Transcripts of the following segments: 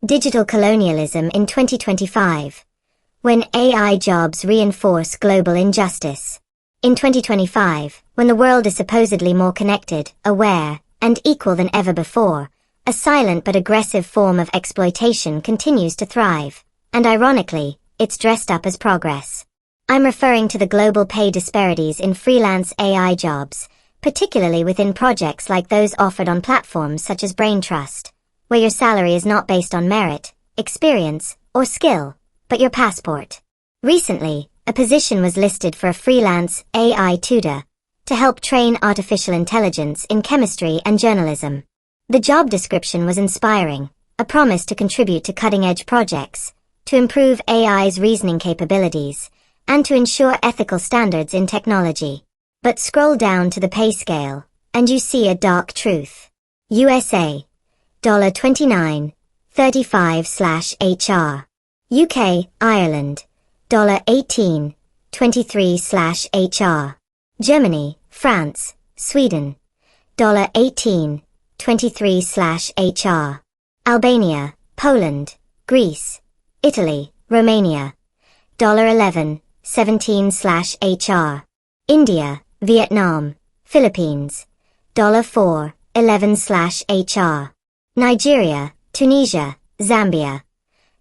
Digital Colonialism in 2025. When AI jobs reinforce global injustice. In 2025, when the world is supposedly more connected, aware, and equal than ever before, a silent but aggressive form of exploitation continues to thrive, and ironically, it's dressed up as progress. I'm referring to the global pay disparities in freelance AI jobs, particularly within projects like those offered on platforms such as Braintrust, where your salary is not based on merit, experience, or skill, but your passport. Recently, a position was listed for a freelance AI tutor to help train artificial intelligence in chemistry and journalism. The job description was inspiring, a promise to contribute to cutting-edge projects, to improve AI's reasoning capabilities, and to ensure ethical standards in technology. But scroll down to the pay scale, and you see a dark truth. USA. $29.35/HR. UK, Ireland. $18.23/HR. Germany, France, Sweden. $18.23/HR. Albania, Poland, Greece, Italy, Romania. $11.17/HR. India, Vietnam, Philippines. $4.11/HR. Nigeria, Tunisia, Zambia.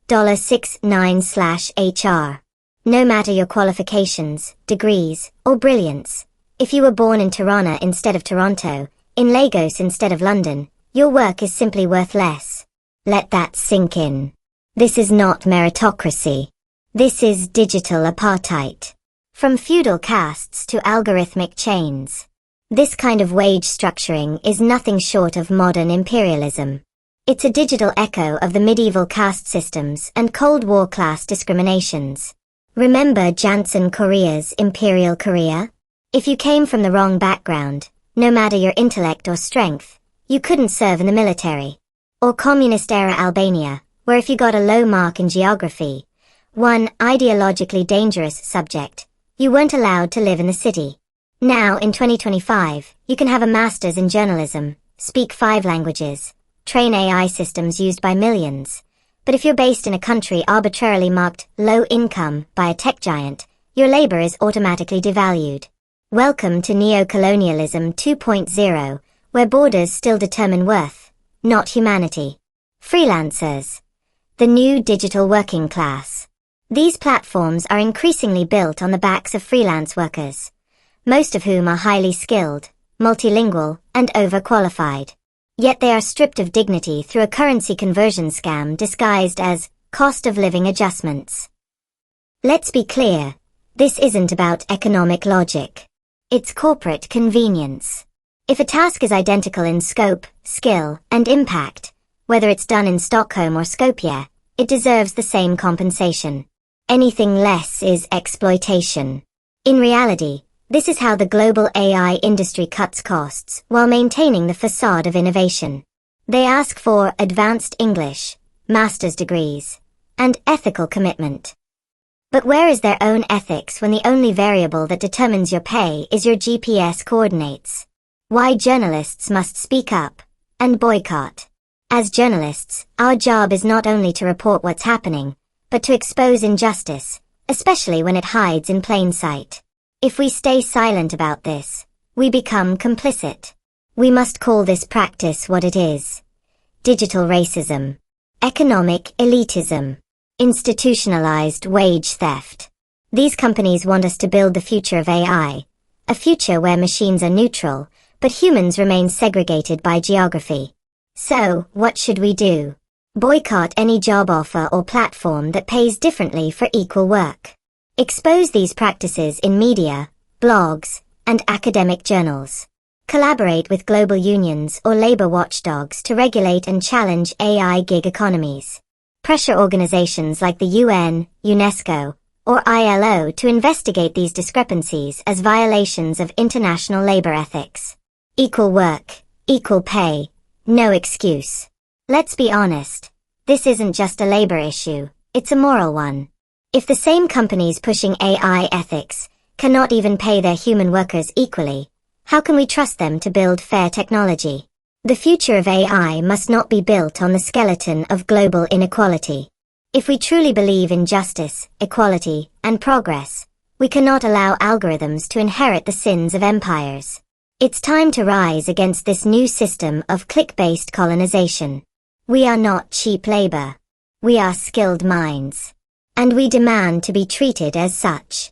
$6.9/HR. No matter your qualifications, degrees, or brilliance, if you were born in Tirana instead of Toronto, in Lagos instead of London, your work is simply worth less. Let that sink in. This is not meritocracy. This is digital apartheid. From feudal castes to algorithmic chains. This kind of wage structuring is nothing short of modern imperialism. It's a digital echo of the medieval caste systems and Cold War class discriminations. Remember Jansen Korea's Imperial Korea? If you came from the wrong background, no matter your intellect or strength, you couldn't serve in the military. Or communist-era Albania, where if you got a low mark in geography, one ideologically dangerous subject, you weren't allowed to live in the city. Now, in 2025, you can have a master's in journalism, speak 5 languages, train AI systems used by millions. But if you're based in a country arbitrarily marked low income by a tech giant, your labor is automatically devalued. Welcome to Neo-Colonialism 2.0, where borders still determine worth, not humanity. Freelancers. The new digital working class. These platforms are increasingly built on the backs of freelance workers, most of whom are highly skilled, multilingual, and overqualified. Yet they are stripped of dignity through a currency conversion scam disguised as cost of living adjustments. Let's be clear, this isn't about economic logic. It's corporate convenience. If a task is identical in scope, skill, and impact, whether it's done in Stockholm or Skopje, it deserves the same compensation. Anything less is exploitation. In reality, this is how the global AI industry cuts costs while maintaining the facade of innovation. They ask for advanced English, master's degrees, and ethical commitment. But where is their own ethics when the only variable that determines your pay is your GPS coordinates? Why journalists must speak up and boycott. As journalists, our job is not only to report what's happening, but to expose injustice, especially when it hides in plain sight. If we stay silent about this, we become complicit. We must call this practice what it is. Digital racism. Economic elitism. Institutionalized wage theft. These companies want us to build the future of AI, a future where machines are neutral, but humans remain segregated by geography. So, what should we do? Boycott any job offer or platform that pays differently for equal work. Expose these practices in media, blogs, and academic journals. Collaborate with global unions or labor watchdogs to regulate and challenge AI gig economies. Pressure organizations like the UN, UNESCO, or ILO to investigate these discrepancies as violations of international labor ethics. Equal work, equal pay, no excuse. Let's be honest, this isn't just a labor issue, it's a moral one. If the same companies pushing AI ethics cannot even pay their human workers equally, how can we trust them to build fair technology? The future of AI must not be built on the skeleton of global inequality. If we truly believe in justice, equality, and progress, we cannot allow algorithms to inherit the sins of empires. It's time to rise against this new system of click-based colonization. We are not cheap labor. We are skilled minds. And we demand to be treated as such.